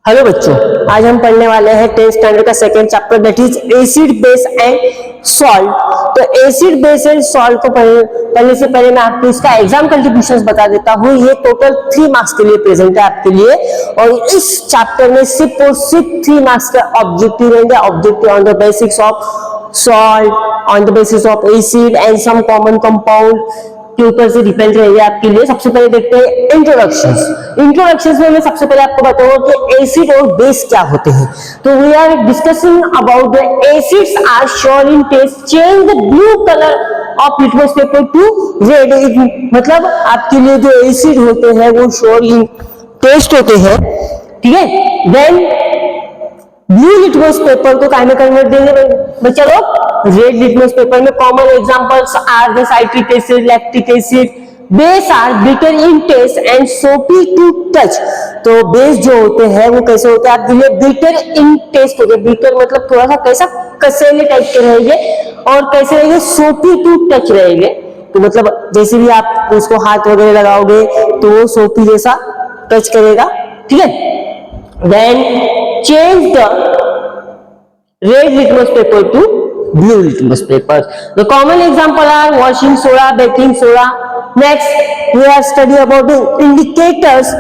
Hello बच्चों, आज हम पढ़ने वाले हैं 10th स्टैंडर्ड का second chapter that is acid base and salt. तो एसिड बेस एंड सॉल्ट को पढ़ने से पहले मैं आपको इसका एग्जाम कंट्रीब्यूशंस बता देता हूँ। ये टोटल 3 मार्क्स के लिए प्रेजेंट है आपके लिए, और इस चैप्टर में सिर्फ और सिर्फ 3 मार्क्स का ऑब्जेक्टिव रहेंगे। Objective on the basics of salt, on the basis of acid and some common compound के ऊपर से डिपेंड रहेगी आपके लिए। सबसे पहले देखते हैं इंट्रोडक्शंस में मैं सबसे पहले आपको बताऊंगा कि एसिड और बेस क्या होते हैं। तो we are discussing about the acids are shown in taste change the blue colour of litmus paper to red. मतलब आपके लिए जो एसिड होते हैं वो शोन इन टेस्ट होते हैं, ठीक है। देन ब्लू लिटमस पेपर को काय में कन्वर्ट देंगे बच्चा लोग, रेड लिटमस पेपर में। Common examples are the citric acid, lactic acid. Base are bitter in taste and soapy to touch. तो बेस जो होते हैं वो कैसे होते हैं आपके लिए, बिटर इन टेस्ट होते हैं। बिटर मतलब थोड़ा सा कैसा, कसेले टाइप के रहेंगे, और कैसे रहेंगे, सोपी टू टच रहेंगे। तो मतलब जैसे भी आप उसको हाथ वगैरह लगाओगे तो वो सोपी जैसा टच करेगा, ठीक है। Then change the red litmus paper to blue litmus paper. The common example are washing soda, baking soda. Next, we are study about the indicators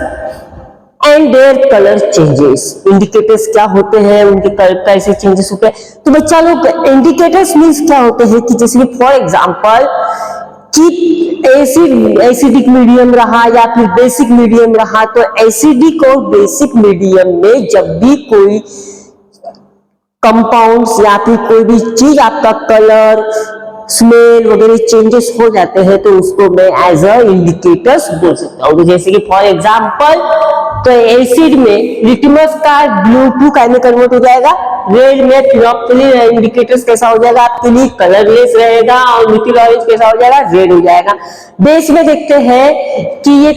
and their color changes. Indicators क्या होते हैं, उनके colour कैसे changes होते हैं। तो बच्चा लोग इंडिकेटर्स मीन्स क्या होते हैं कि जैसे फॉर एग्जाम्पल कि एसिडिक मीडियम रहा या फिर बेसिक मीडियम रहा, तो एसिडिक और बेसिक मीडियम में जब भी कोई कंपाउंड्स या फिर कोई भी चीज आपका कलर, स्मेल वगैरह चेंजेस हो जाते हैं तो उसको मैं एज अ इंडिकेटर्स बोल सकता हूँ। तो जैसे कि फॉर एग्जांपल तो एसिड में लिटमस का ब्लू टू काय में कन्वर्ट हो जाएगा, रेड में फिनोप्थिलीन इंडिकेटर्स कैसा हो जाएगा आपके लिए, कलरलेस रहेगा, और मिथिल ऑरेंज कैसा हो जाएगा, रेड हो जाएगा। बेस में देखते हैं कि ये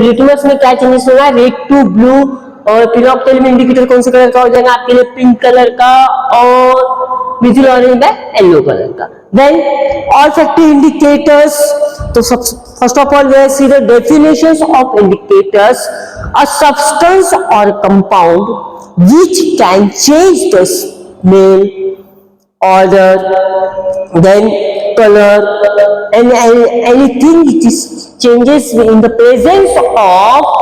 लिटमस में क्या चेंजेस होगा, रेड टू ब्लू, और फिनोप्थिलीन इंडिकेटर कौन से कलर का हो जाएगा आपके लिए, पिंक कलर का, और मिथिल ऑरेंज है येलो कलर का। देन olfactory indicators, तो first of all we see the definitions of indicators: a substance or compound which can change the smell, odor, then color, and anything which is changes in the presence of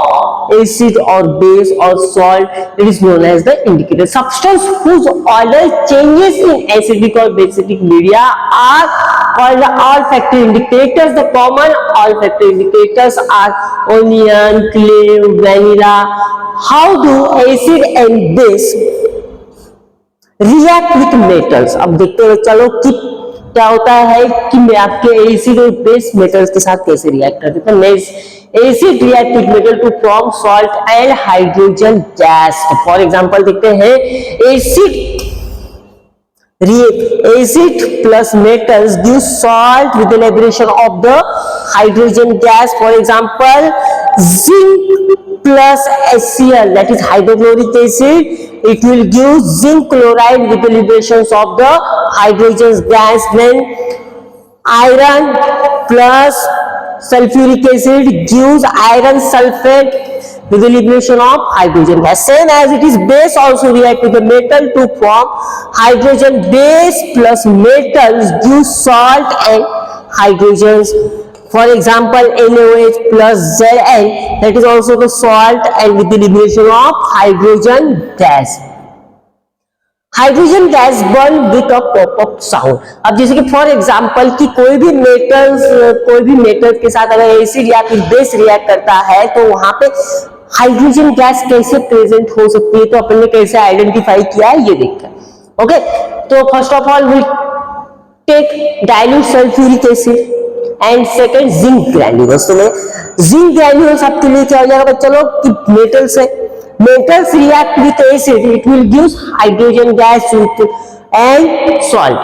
acid or base or salt, it is known as the indicator. Substance whose odor changes in acidic or basic media are called the olfactory indicators. The common olfactory indicators are onion, clove, vanilla. How do acid and base react with metals? अब देखते हैं चलो कि क्या होता है कि मैं आपके एसिड और बेस मेटल्स के साथ कैसे रिएक्ट करते हैं। Acid react with metal to form salt and hydrogen gas. For example देखते हैं, acid plus metals give salt with the liberation of the hydrogen gas. For example, zinc plus HCl, that is hydrochloric acid, it will give zinc chloride with the liberation of the hydrogen gas. Then iron plus sulfuric acid gives iron sulfate with the liberation of hydrogen gas. Same as it is base also react with the metal to form hydrogen. Base plus metals give salt and hydrogens. For example, NaOH plus Zn, that is also the salt and with the liberation of hydrogen gas. Hydrogen gas burn with a popup sound. अब जैसे कि for example कि कोई भी metal के साथ अगर acid या फिर बेस रिएक्ट करता है तो वहां पे हाइड्रोजन गैस कैसे प्रेजेंट हो सकती है, तो अपन ने कैसे आइडेंटिफाई किया है ये देखते हैं। ओके, तो first of all we take dilute sulphuric acid and second zinc granules. तो जिंक ग्रैन्यूल्स आपके लिए क्या हो जाएगा बच्चा लोग कि metals react with acid, it will give hydrogen gas and salt.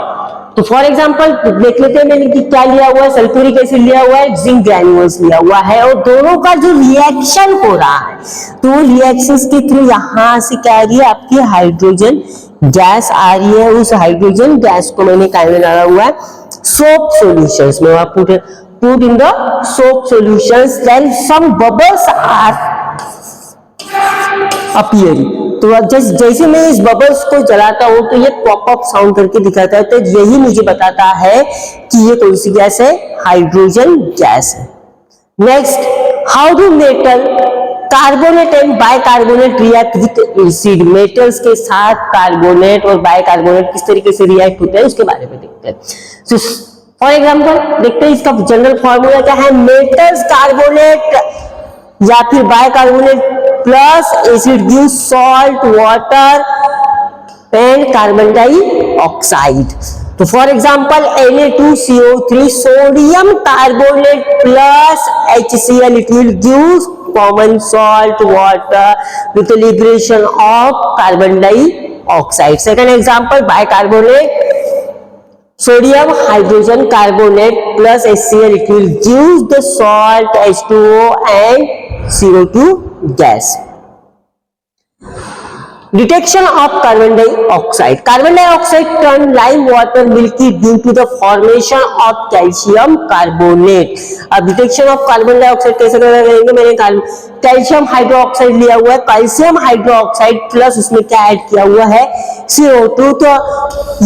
तो फॉर एग्जांपल देख लेते हैं, मैंने कि क्या लिया हुआ है, सल्फ्यूरिक एसिड लिया हुआ है, जिंक ग्रैन्यूल्स लिया हुआ है, और दोनों का जो रिएक्शन हो रहा है तो रिएक्शंस के थ्रू यहां से क्या आ रही है आपकी हाइड्रोजन गैस आ रही है। उस हाइड्रोजन गैस को मैंने क्या में डाला हुआ है, सोप सॉल्यूशंस में। आप put in the soap solutions, then some bubbles are appearing. तो अब जैसे मैं इस बबल्स को जलाता हूं तो ये पॉप अप साउंड करके दिखाता है, तो यही मुझे बताता है कि ये कौन सी गैस है, हाइड्रोजन गैस है। Next, how do metal carbonate and bicarbonate react with acid, metals के साथ कार्बोनेट और बाइकार्बोनेट किस तरीके से रिएक्ट होते हैं उसके बारे में देखते हैं। फॉर एग्जांपल देखते हैं इसका जनरल फॉर्मूला क्या है, मेटल्स कार्बोनेट या फिर bicarbonate plus acid give salt water and carbon dioxide. तो for example Na2CO3 sodium carbonate plus HCl, it will give common salt water with liberation of carbon dioxide. Second example bicarbonate sodium hydrogen carbonate plus HCl, it will give the salt H2O and CO2 gas. Detection of carbon dioxide. Carbon dioxide turn lime water milky due to the formation of calcium carbonate. अब detection of carbon dioxide कैसे करेंगे, मैंने calcium hydroxide लिया हुआ है, calcium hydroxide plus उसमें क्या add किया हुआ है, CO2, तो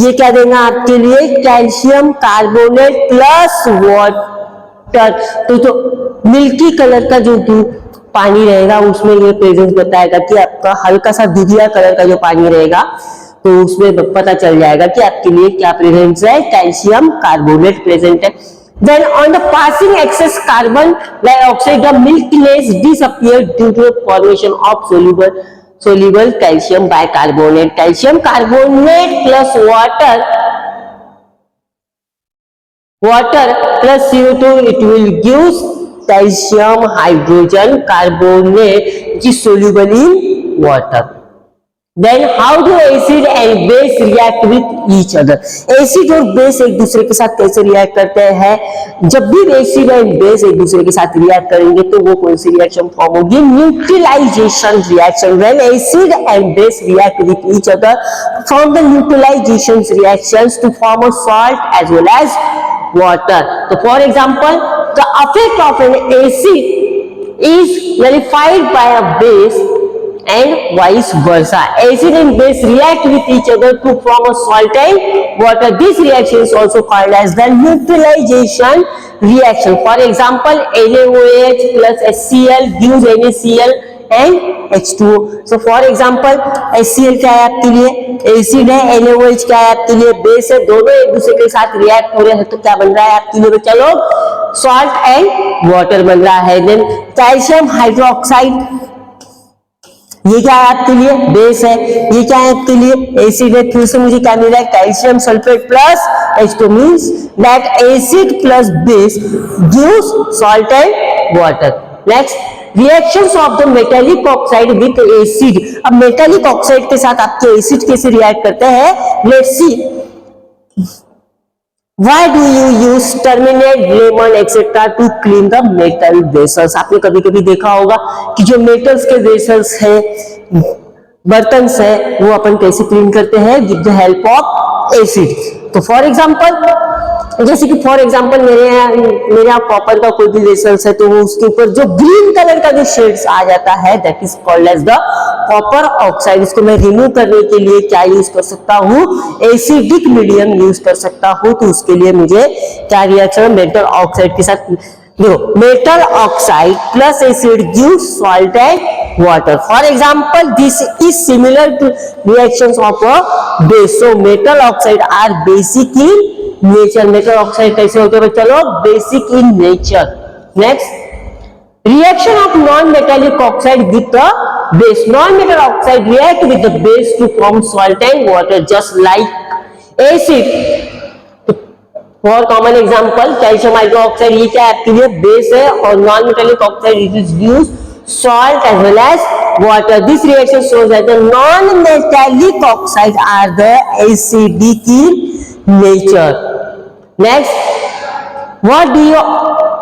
ये क्या देगा आपके लिए, कैल्शियम कार्बोनेट प्लस वाटर। तो मिल्की कलर का जो पानी रहेगा उसमें ये प्रेजेंस बताएगा कि आपका हल्का सा दूधिया कलर का जो पानी रहेगा तो उसमें पता चल जाएगा कि आपके लिए क्या प्रेजेंस है, कैल्शियम कार्बोनेट प्रेजेंट है। Then on the passing excess carbon dioxide, the milkiness disappeared due to the formation of soluble calcium bicarbonate. Calcium carbonate plus water plus CO2, it will give calcium hydrogen carbonate which is soluble in water. Then how do acid and base react with each other? Acid और base एक दूसरे के साथ कैसे react करते हैं, जब भी एसिड एंड बेस एक दूसरे के साथ रिएक्ट करेंगे तो वो कौन सी रिएक्शन फॉर्म होगी, neutralisation reaction. When acid and base react with each other from the neutralisation reactions to form a salt as well as water. तो for example the effect of an acid is nullified by a base and vice versa. Acid and base react with each other to form a salt and water. This reaction is also called as the neutralization reaction. For example, NaOH plus HCl gives NaCl and H2O. So for example, HCl क्या है आपके लिए, acid है, NaOH क्या है आपके लिए, base है, दोनों एक दूसरे के साथ रिएक्ट हो रहे हैं तो क्या बन रहा है आपके लिए बच्चा लोग, सॉल्ट एंड वाटर बन रहा है। देन कैल्शियम हाइड्रोक्साइड, ये क्या है आपके लिए, बेस है, ये क्या है आपके लिए, एसिड है, फिर से मुझे क्या मिल रहा है, calcium sulphate plus H2, means that acid plus base gives salt and water. Next, reactions of the metallic oxide with acid. अब मेटालिक ऑक्साइड के साथ आपके एसिड कैसे रिएक्ट करते हैं, let's see. Why do you use terminate, lemon, etc. to clean the metal vessels? आपने कभी कभी देखा होगा कि जो मेटल्स के वेसल्स है, बर्तन है, वो अपन कैसे क्लीन करते हैं, with the help of acid. तो फॉर एग्जांपल, जैसे कि फॉर एग्जांपल मेरे यहाँ कॉपर का कोई भी वेसल्स है तो वो उसके ऊपर जो ग्रीन कलर का जो शेड्स आ जाता है that is called as the copper oxide. इसको मैं रिमूव करने के लिए क्या यूज कर सकता हूँ, एसिडिक मीडियम यूज कर सकता हूँ। तो उसके लिए मुझे क्या रिएक्शन, मेटल ऑक्साइड के साथ, देखो metal oxide plus acid gives salt and water. For example this is similar to reactions of a base. So metal oxide are basic in nature. Metal oxide कैसे होते हैं बच्चा लोग, basic in nature. Next, reaction of non-metallic oxide with the base. Non-metal oxide react with the base to form salt and water just like acid. For common example, calcium hydroxide, ये क्या है आपके लिए, बेस है, और non-metallic oxide it is used salt as well as water. This reaction shows that the non-metallic oxide are the acidic in nature. Next, what do you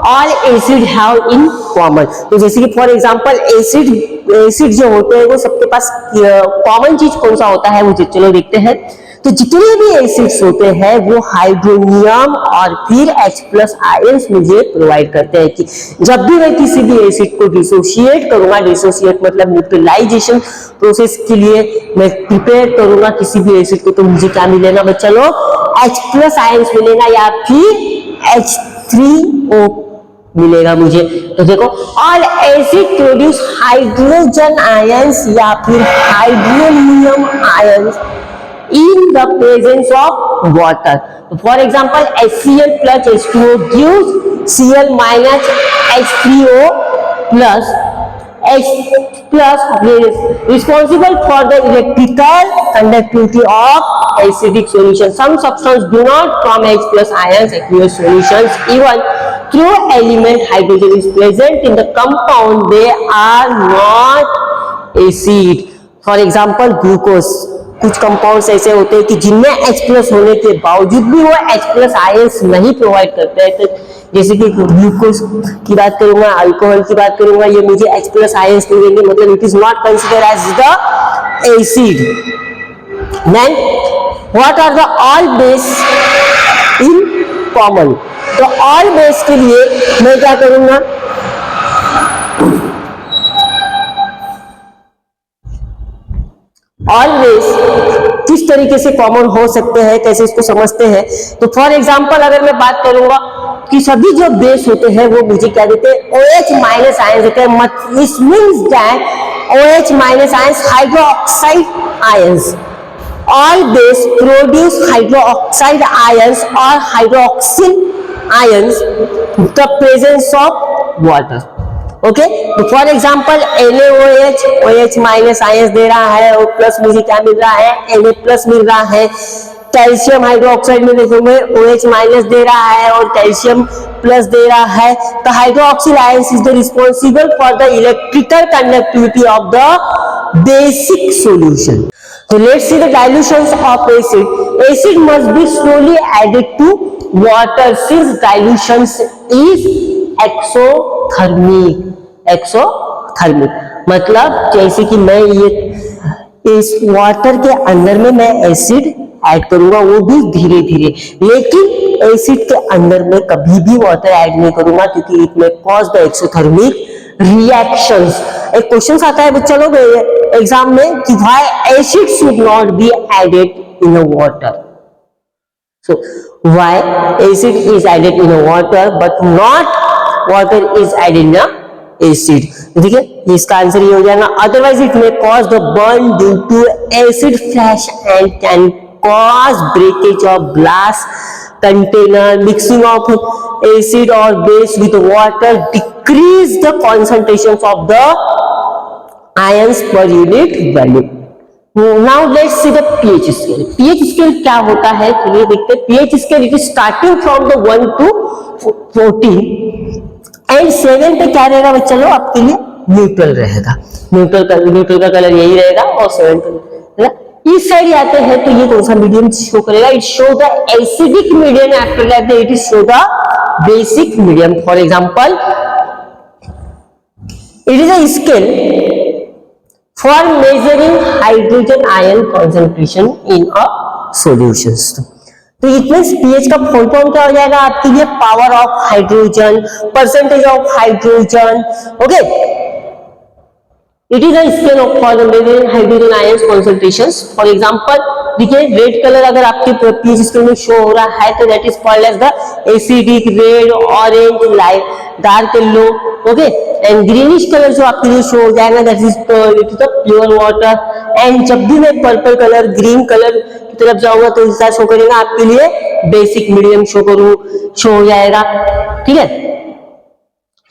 all acid have in common? तो जैसे कि for example acid जो होते हैं वो सबके पास common चीज कौन सा होता है, मुझे चलो देखते हैं। तो जितने भी एसिड्स होते हैं वो हाइड्रोनियम और फिर H+ आयंस मुझे प्रोवाइड करते हैं कि जब भी मैं किसी भी एसिड को डिसोशिएट करूंगा, डिसोशिएट मतलब न्यूट्रलाइजेशन प्रोसेस के लिए मैं प्रिपेयर करूंगा किसी भी एसिड को, तो मुझे क्या मिलेगा बच्चा लोग, H+ आयंस मिलेगा या फिर H3O मिलेगा मुझे। तो देखो all acid produce hydrogen ions या फिर hydronium ions in the presence of water. For example, HCl plus H2O gives Cl minus H3O plus H plus responsible for the electrical conductivity of acidic solution. Some substances do not form H+ ions aqueous solutions. Even though element hydrogen is present in the compound, they are not acid. For example, glucose. कुछ compounds ऐसे होते हैं कि जिनमें H+ होने के बावजूद भी वो H+ आयंस नहीं प्रोवाइड करते हैं। तो जैसे कि ग्लूकोज की बात करूंगा, अल्कोहल की बात करूंगा, ये मुझे H+ आयंस नहीं देंगे, मतलब it is not consider as the acid. Then what are the all base in common? तो ऑल बेस के लिए मैं क्या करूंगा, ऑलवेज किस तरीके से कॉमन हो सकते हैं, कैसे इसको समझते हैं। तो फॉर एग्जांपल अगर मैं बात करूंगा कि सभी जो बेस होते हैं वो मुझे क्या देते हैं, OH- आयंस देते हैं। It means that OH- ions hydroxide ions. All base produce hydroxide ions और hydroxyl ions the presence of water. Okay, तो for example NaOH, OH- ions दे रहा है और प्लस मुझे क्या मिल रहा है, Na+ मिल रहा है। कैल्शियम हाइड्रोक्साइड में देखोगे OH- दे रहा है और कैल्शियम प्लस दे रहा है। तो hydroxyl ions is the responsible for the electrical conductivity of the basic solution. So let's see the dilutions of acid. Acid must be slowly added to water since dilution is exothermic. Exothermic मतलब जैसे कि मैं ये इस water के अंदर में मैं एसिड ऐड करूंगा, वो भी धीरे धीरे, लेकिन एसिड के अंदर में कभी भी वाटर ऐड नहीं करूंगा क्योंकि इट में कॉज द एक्सोथर्मिक रिएक्शंस। एक क्वेश्चन आता है बच्चा लोग एग्जाम में कि why acid should not be added in a water. So why acid is added in a water but not water is added in a acid? ठीक है, इसका आंसर ये हो जाएगा। Otherwise it may cause the burn due to acid flash and can cause breakage of glass container. Mixing of acid और base with water decrease the concentration of the ions per unit value. Now let's see the pH scale. pH scale क्या होता है, चलिए देखते हैं। pH scale it is starting from the 1 to 14 and 7 पे क्या रहेगा बच्चा लोग आपके लिए न्यूट्रल रहेगा। न्यूट्रल का कलर यही रहेगा और 7 का इस साइड आते हैं तो ये कौन सा मीडियम शो करेगा, it show the acidic medium, after that it is show the basic medium. For example it is a scale for measuring hydrogen ion concentration in a solutions. तो इट मींस pH का full form क्या हो जाएगा आपके लिए, power of hydrogen, percentage of hydrogen. Okay, it is a scale of for measuring hydrogen ions concentrations. For example देखिए red colour अगर आपके pH स्केल में शो हो रहा है तो that is called as the acidic, red, orange, light, dark yellow. Okay, and greenish colour जो आपके लिए शो हो जाएगा that is it is the pure water. And जब भी मैं पर्पल कलर, ग्रीन कलर की तरफ जाऊंगा तो इसका शो करेगा आपके लिए बेसिक मीडियम शो हो जाएगा। ठीक है,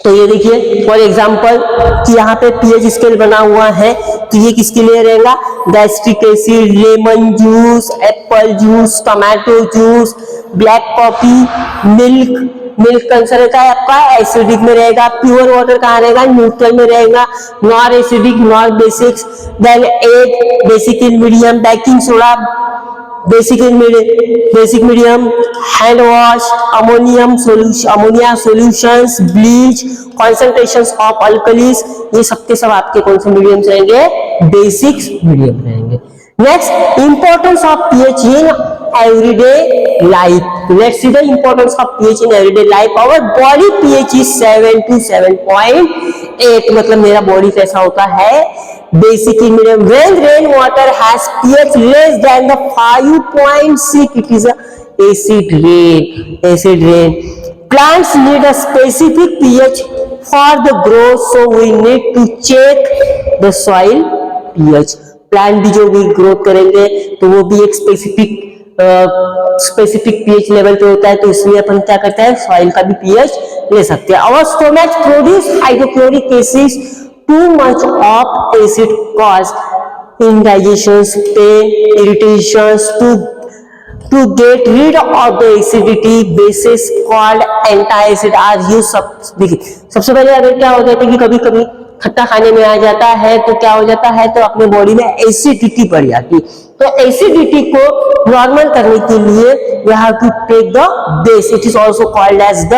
तो ये देखिए फॉर एग्जांपल कि यहाँ पे pH स्केल बना हुआ है तो ये किसके लिए रहेगा, gastric acid, lemon juice, Apple juice, tomato juice, black coffee, milk कौन सा रहता है आपका, एसिडिक में रहेगा। प्योर वाटर कहाँ रहेगा, न्यूट्रल में रहेगा। Non acidic, non basics, then egg, basic in medium, baking soda, basic medium, hand wash, ammonia solutions, bleach, concentrations of alkalis, ये सब के सब आपके कौन से मीडियम रहेंगे, बेसिक मीडियम रहेंगे। Next, importance of pH in everyday life. Let's see the importance of pH in everyday life. Our body pH is 7 to 7.8. मतलब मेरा बॉडी कैसा होता है, basic in medium. When rain water has pH less than the 5.6, it is a acid rain. Acid rain. Plants need a specific pH for the growth, so we need to check the soil pH. Plant भी जो भी growth करेंगे तो वो भी एक specific pH level पे होता है, तो इसलिए अपन क्या करते हैं, सॉइल का भी पीएच ले सकते हैं. Our stomach produce hydrochloric acid. Too much of acid cause indigestions, pain, irritations. To get rid of the acidity, bases called antacid are used. देखिए सबसे पहले अगर क्या हो जाता है कि कभी कभी खट्टा खाने में आ जाता है तो क्या हो जाता है, तो अपने बॉडी में एसिडिटी बढ़ जाती है. तो एसिडिटी को नॉर्मल करने के लिए we have to take the base. It is also called as the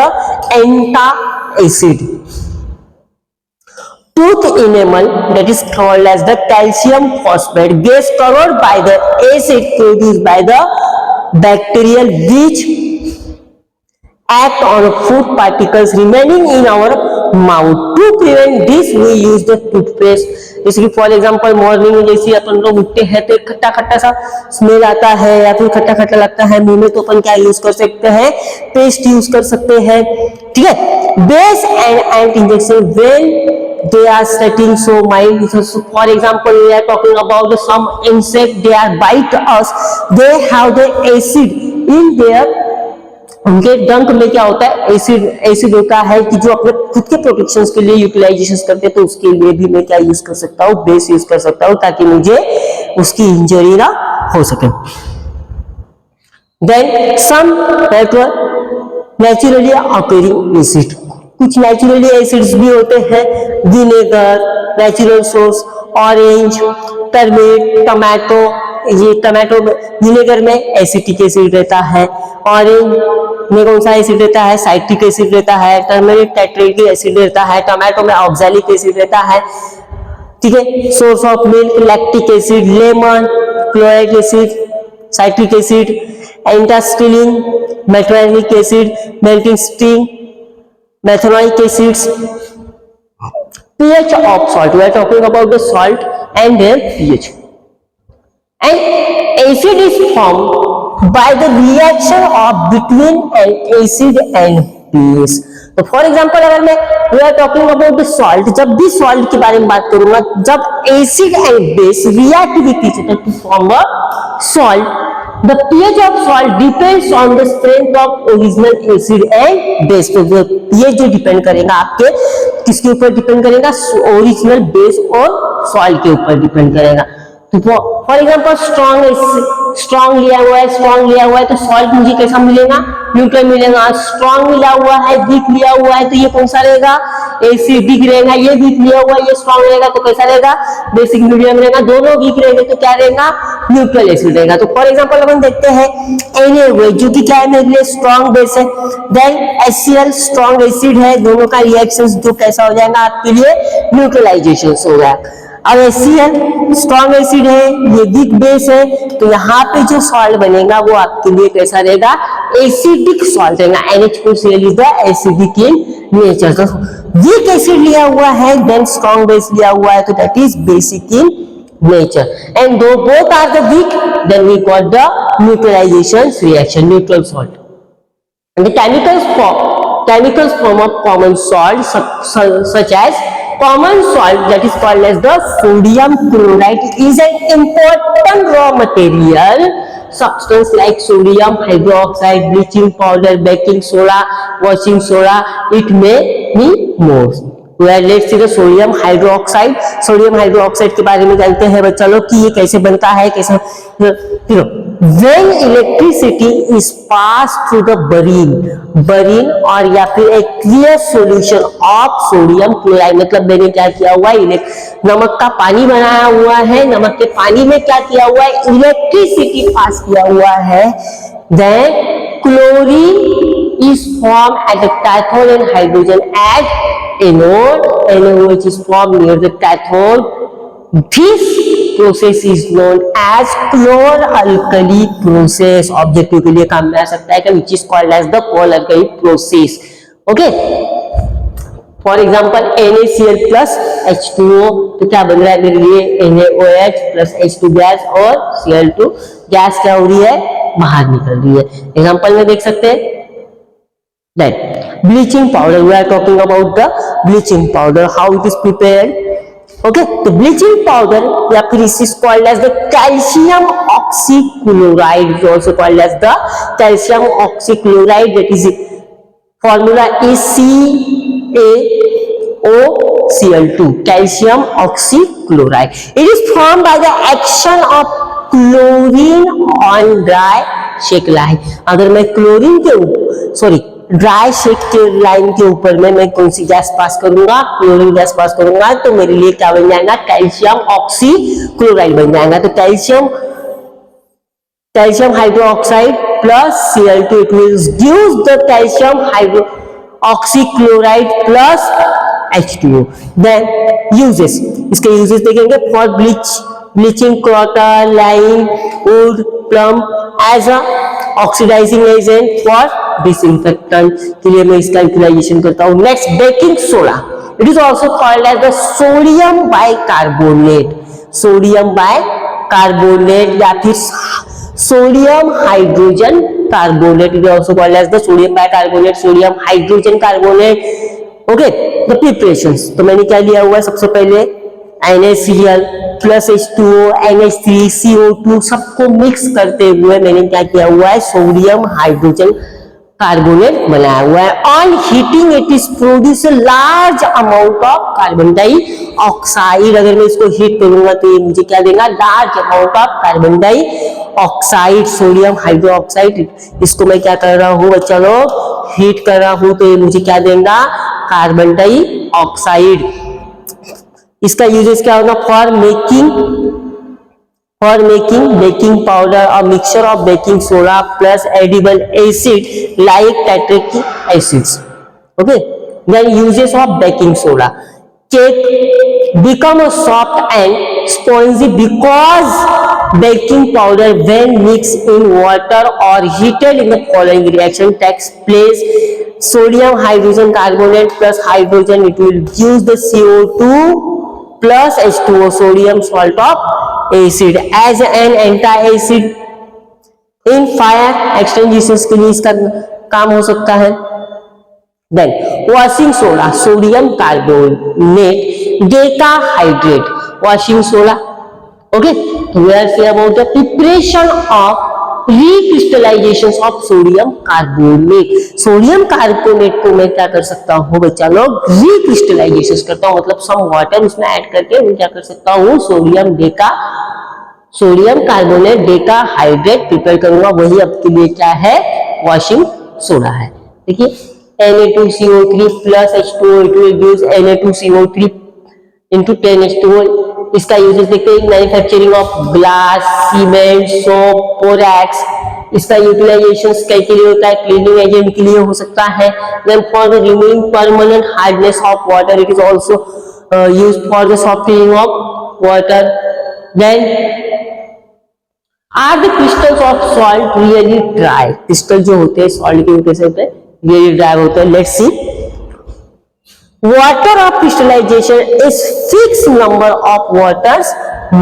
antacid. Tooth enamel, that is called as the calcium phosphate, gets covered by the acid produced by the bacteria which act on food particles remaining in our mouth. To prevent this, we use the toothpaste. जैसे कि for example morning में जैसे अपन लोग उठते हैं तो खट्टा खट्टा सा स्मेल आता है या फिर खट्टा खट्टा लगता है मुंह में, तो अपन क्या यूज कर सकते हैं, पेस्ट यूज कर सकते हैं. ठीक है. Base and ant injection when they are setting so mild. So for example, we are talking about some insect, they are bite us, they have the acid in their, उनके डंक में क्या होता है, एसिड होता है कि जो अपने खुद के प्रोटेक्शन के लिए यूटिलाइजेशन करते हैं, तो उसके लिए भी मैं क्या यूज कर सकता हूँ, बेस यूज कर सकता हूँ ताकि मुझे उसकी इंजरी ना हो सके. Then some naturally occurring acid. कुछ नेचुरली एसिड्स भी होते हैं, vinegar, natural source, orange, turmeric, tomato. ये टमाटो विनेगर में एसिटिक एसिड रहता है, ऑरेंज में कौन सा एसिड रहता है, साइट्रिक एसिड रहता है, टर्मेरिक टेट्रिक एसिड रहता है, टमाटो में ऑक्सैलिक एसिड रहता है. ठीक है. Source of milk, lactic acid, lemon, chloric acid, citric acid, एंटासिटिलीन, methanoic acid, melting sting, methanoic acids. pH of salt, we are talking about the salt and their pH. And acid is formed by the reaction of between an acid and base. तो for example अगर मैं we are talking about the salt, जब भी salt के बारे में बात करूंगा, जब acid and base react with each other to form a salt, the pH of salt depends on the strength of original acid and base. तो pH जो डिपेंड करेगा आपके किसके ऊपर डिपेंड करेगा, ओरिजिनल बेस और सॉल्ट के ऊपर डिपेंड करेगा. तो फॉर एग्जाम्पल स्ट्रॉन्ग लिया हुआ है तो सॉल्ट मुझे कैसा मिलेगा, न्यूट्रल मिलेगा. स्ट्रॉन्ग मिला हुआ है, वीक लिया हुआ है तो ये कौन सा रहेगा, एसिडिक रहेगा. ये वीक लिया हुआ है, ये स्ट्रॉन्ग रहेगा तो कैसा रहेगा, बेसिक मीडियम रहेगा. दोनों वीक रहेंगे तो क्या रहेगा, न्यूट्रल एसिड रहेगा. तो फॉर एग्जाम्पल अपन देखते हैं NaOH जो कि क्या है, मेरे लिए स्ट्रॉन्ग बेस है. देन HCl स्ट्रॉन्ग एसिड है. दोनों का रिएक्शन जो कैसा हो जाएगा आपके लिए, न्यूट्रलाइजेशन होगा. अब HCl स्ट्रॉन्ग एसिड है, ये वीक बेस है, तो यहाँ पे जो सॉल्ट बनेगा वो आपके लिए कैसा रहेगा, एसिडिक सॉल्ट रहेगा. NH4Cl is the acidic in nature. तो वीक एसिड लिया हुआ है, देन स्ट्रॉन्ग बेस लिया हुआ है, तो that is basic in nature. And though both are the weak, then we got the neutralization reaction, neutral salt. And the chemicals form of common salt such as common salt, that is called as the sodium chloride, is an important raw material. Substance like sodium hydroxide, bleaching powder, baking soda, washing soda, it may be more. Let's see the sodium hydroxide. Sodium hydroxide के बारे में जानते हैं बच्चा लोग कि ये कैसे बनता है, कैसे. When electricity is passed through the barium और या फिर एक clear solution of sodium chloride, मतलब मैंने क्या किया हुआ है, नमक का पानी बनाया हुआ है, नमक के पानी में क्या किया हुआ है, इलेक्ट्रिसिटी पास किया हुआ है. Then chlorine is formed at the cathode and hydrogen at anode. NaOH is formed near the cathode, This process is known as chlor-alkali process. Objective के लिए काम में आ सकता है कि which is called as the chlor-alkali process. Okay. For example NaCl plus H2O, तो क्या बन रहा है मेरे लिए NaOH प्लस H2 गैस और Cl2 गैस क्या हो रही है, बाहर निकल रही है. एग्जाम्पल में देख सकते हैं. Then bleaching powder, we are talking about the bleaching powder, how it is prepared. Okay, तो bleaching powder या फिर is called as the calcium oxychloride, is also called as the calcium oxychloride, that is formula is CaOCl2, calcium oxychloride. It is formed by the action of chlorine on dry shake line. अगर मैं chlorine के dry shake के line के ऊपर में मैं कौन सी gas pass करूंगा, क्लोरीन गैस पास करूंगा, तो मेरे लिए क्या बन जाएगा, कैल्शियम ऑक्सीक्लोराइड बन जाएगा. तो calcium hydroxide plus Cl2, it means gives the calcium hydro oxychloride plus H2O. Then uses, इसके यूजेस देखेंगे. For bleaching cotton, lime, wood, plum, as a oxidising agent, for disinfectant के लिए मैं इसका यूटिलाइजेशन करता हूं. Next, baking soda. It is also called as the sodium bicarbonate, sodium bicarbonate या फिर sodium hydrogen carbonate. It is also called as the sodium bicarbonate, sodium hydrogen carbonate. Okay, the preparations, तो मैंने क्या लिया हुआ है, सबसे पहले NaCl plus H2O, NH3, CO2 सबको मिक्स करते हुए मैंने क्या किया हुआ है, सोडियम हाइड्रोजन कार्बोनेट बनाया हुआ है. On heating it is produce large amount of carbon dioxide. अगर मैं इसको हीट करूंगा तो ये मुझे क्या देगा, large amount of carbon dioxide, sodium hydroxide. इसको मैं क्या कर रहा हूँ बच्चा लोग, हीट कर रहा हूं, तो ये मुझे क्या देगा, कार्बन डाइऑक्साइड. इसका यूजेस क्या होगा, फॉर मेकिंग बेकिंग पाउडर और mixture of baking soda plus edible acid like tartaric acids. Okay, then uses of baking soda. Cake become a soft and spongy because baking powder when mixed in water or heated in the following reaction takes place. Sodium hydrogen carbonate plus hydrogen, it will use the CO2 plus H2O, sodium salt of acid as an anti-acid in fire extinguishers के लिए इसका काम हो सकता है. Then washing soda, sodium carbonate, decahydrate, washing soda. Okay, we are saying about the preparation of recrystallizations of sodium carbonate. Sodium carbonate को मैं क्या कर सकता हूँ बच्चा लोग, रिक्रिस्टलाइजेशन करता हूँ, मतलब सम वाटर उसमें ऐड करके मैं क्या कर सकता हूँ, सोडियम कार्बोनेट डेकाहाइड्रेट प्रिपेयर करूंगा. वही आपके लिए क्या है, वॉशिंग सोडा है. देखिए, Na2CO3 plus H2O, it will use Na2CO3 into 10H2O. इसका यूजेस देखते हैं, manufacturing of glass, cement, soap, borax. इसका यूटिलाइजेशन के लिए होता है, क्लीनिंग एजेंट के लिए हो सकता है. Then for the removing permanent hardness of water, it is also used for the softening of water. Then are the crystals of salt really dry. Crystal जो होते हैं सॉल्ट के कैसे होते हैं, रियली ड्राई होते हैं. Let's see. Water of crystallization is fixed number of water's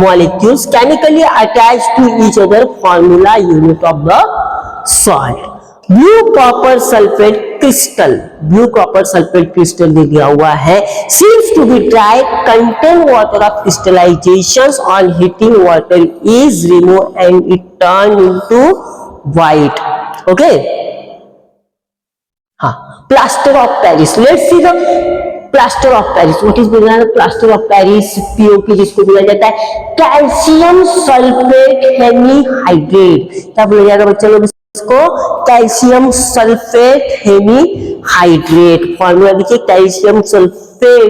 molecules chemically attached to each other. Formula unit of the salt. Blue copper sulfate crystal. Blue copper sulfate crystal दे दिया हुआ है. Seems to be dry. Contain water of crystallizations on heating water is removed and it turn into white. Okay. हाँ. Plaster of Paris. Let's see the plaster of Paris. What is बोला है plaster of Paris, POP जिसको बोला जाता है, calcium sulphate hemihydrate. क्या बोला जाएगा बच्चा लोग इसको, कैल्शियम सल्फेट हेमीहाइड्रेट. फॉर्मूला देखिए, calcium sulphate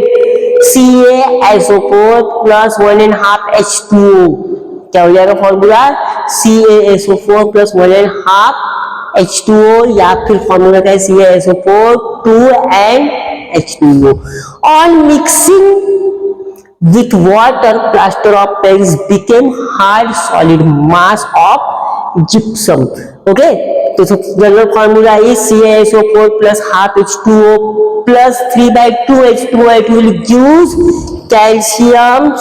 CaSO4 plus 1.5 H2O. क्या हो जाएगा फॉर्मूला, CaSO4 plus 1.5 H2O, या फिर फॉर्मूला का है CaSO4 2 and H2O. On mixing with water, plaster of Paris became hard solid mass of gypsum. Okay, तो general formula is CaSO4 plus half H2O plus 3/2 H2O. It will use calcium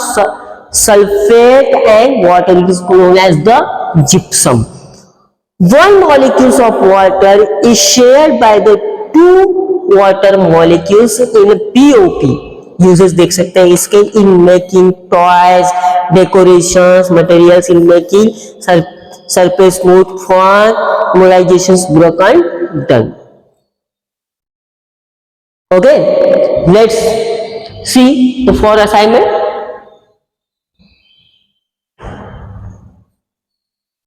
sulfate and water. It is known as the gypsum. One molecule of water is shared by the two water molecules in POP. Uses देख सकते हैं इसके in making toys, decorations, materials in making surface smooth for molarizations broken done. Okay, let's see the 4 assignment.